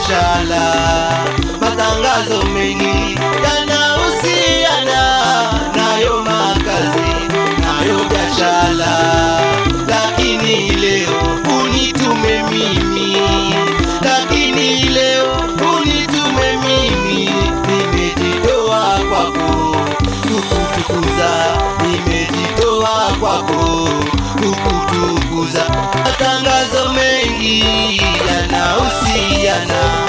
biashara. Matangazo mengi yanahusiana nayo makazi, nayo biashara, lakini leo unitume mimi, lakini leo unitume mimi. Nimejitoa kwako kukutukuza, nimejitoa kwako kukutukuza. Matangazo mengi yanahusiana